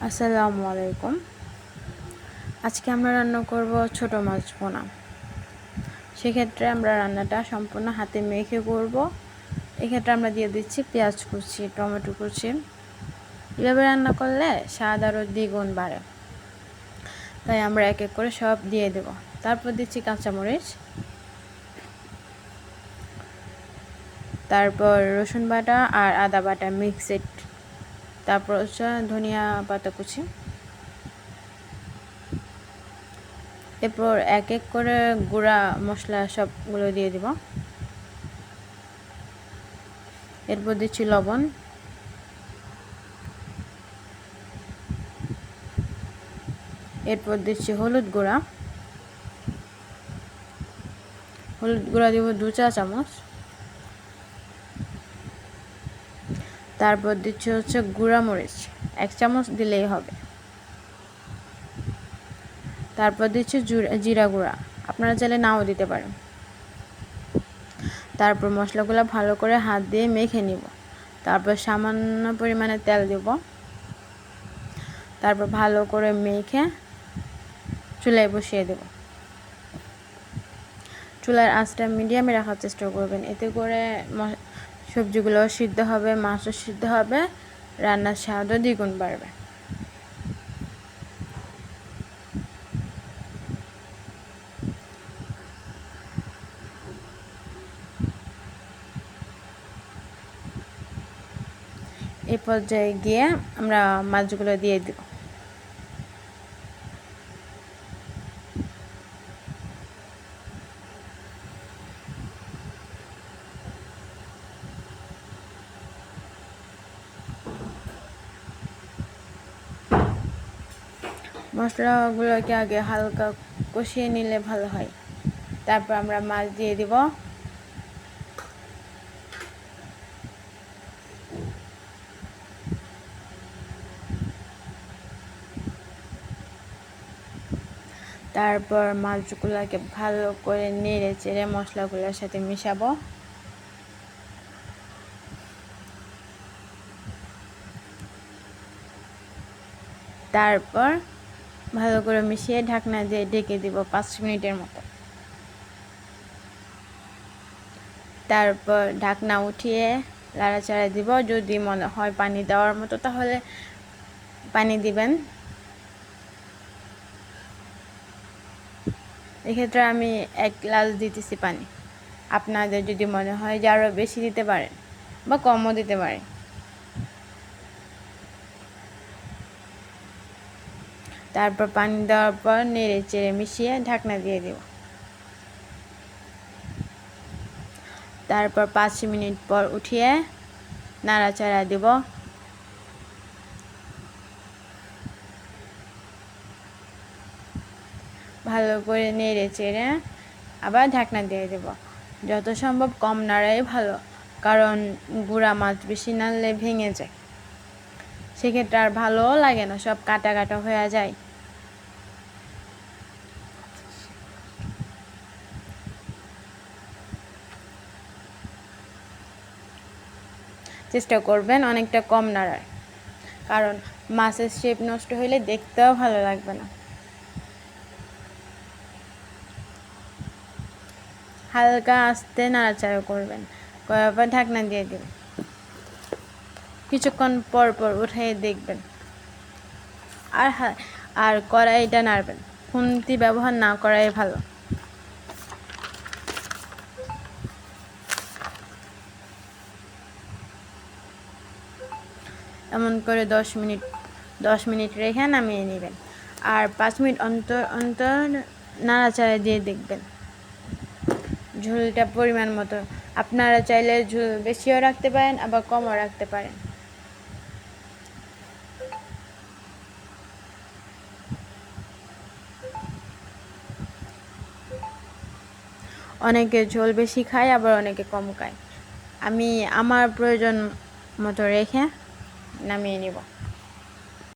আসসালামু আলাইকুম। আজকে আমরা রান্না করব ছোট মাছ ভুনা। সেক্ষেত্রে আমরা রান্নাটা সম্পূর্ণ হাতে মেখে করব। এক্ষেত্রে আমরা দিয়ে দিচ্ছি পেঁয়াজ কুচি, টমেটো কুচি। এভাবে রান্না করলে স্বাদ আরও দ্বিগুণ বাড়ে, তাই আমরা এক এক করে সব দিয়ে দেব। তারপর দিচ্ছি কাঁচামরিচ, তারপর রসুন বাটা আর আদা বাটা মিক্সড, তারপর হচ্ছে ধনিয়া পাতা কুচি। এরপর এক এক করে গুঁড়া মশলা সবগুলো দিয়ে দিব। এরপর দিচ্ছি লবণ, এরপর দিচ্ছি হলুদ গুঁড়া দিব 2 চা চামচ। তারপর দিচ্ছি হচ্ছে গুঁড়া মরিচ 1 চামচ দিলেই হবে। তারপর দিচ্ছি জিরা গুঁড়া, আপনারা চাইলে নাও দিতে পারেন। তারপর মশলাগুলো ভালো করে হাত দিয়ে মেখে নিব। তারপর সামান্য পরিমাণে তেল দেব। তারপর ভালো করে মেখে চুলায় বসিয়ে দেব। চুলার আঁচটা মিডিয়ামে রাখার চেষ্টা করবেন, এতে করে সবজিগুলো সিদ্ধ হবে, মাছও সিদ্ধ হবে, রান্নার স্বাদও দ্বিগুণ বাড়বে। এই পর্যায়ে গিয়ে আমরা মাছগুলো দিয়ে দেব। মশলাগুলোকে আগে হালকা কষিয়ে নিলে ভালো হয়। তারপর আমরা মাছ দিয়ে দিব। তারপর মাছগুলোকে ভালো করে নেড়ে চেড়ে মশলাগুলোর সাথে মিশাবো। তারপর ভালো করে মিশিয়ে ঢাকনা দিয়ে ঢেকে দিব 5 মিনিটের মতো। তারপর ঢাকনা উঠিয়ে নাড়াচাড়া দিব। যদি মনে হয় পানি দেওয়ার মতো তাহলে পানি দিবেন। এক্ষেত্রে আমি 1 গ্লাস দিতেছি পানি। আপনাদের যদি মনে হয় যে আরও বেশি দিতে পারেন বা কমও দিতে পারেন। তারপর পানি দেওয়ার পর নেড়ে চেড়ে মিশিয়ে ঢাকনা দিয়ে দেব। তারপর 5 মিনিট পর উঠিয়ে নাড়াচাড়া দেব। ভালো করে নেড়ে চেড়ে আবার ঢাকনা দিয়ে দেব। যত সম্ভব কম নাড়াই ভালো, কারণ গুঁড়া মাছ বেশি নাড়লে ভেঙে যায়, সেক্ষেত্রে আর ভালোও লাগে না, সব কাটা কাটা হয়ে যায়। চেষ্টা করবেন অনেকটা কম নাড়ার, কারণ মাছের শেপ নষ্ট হলে দেখতেও ভালো লাগবে না। হালকা আস্তে নাড়াচাড়া করবেন, করার পর ঢাকনা দিয়ে দেবেন। কিছুক্ষণ পর পর উঠিয়ে দেখবেন। আর কড়াইটা নাড়বেন, খুন্তি ব্যবহার না করাই ভালো। এমন করে 10 মিনিট রেখে নামিয়ে নেবেন। আর 5 মিনিট অন্তর অন্তর নাড়াচাড়া দিয়ে দেখবেন। ঝোলটা পরিমাণ মতো, আপনারা চাইলে ঝোল বেশিও রাখতে পারেন আবার কমও রাখতে পারেন। অনেকে ঝোল বেশি খায়, আবার অনেকে কম খায়। আমি আমার প্রয়োজন মতো রেখে নামিয়ে নেব।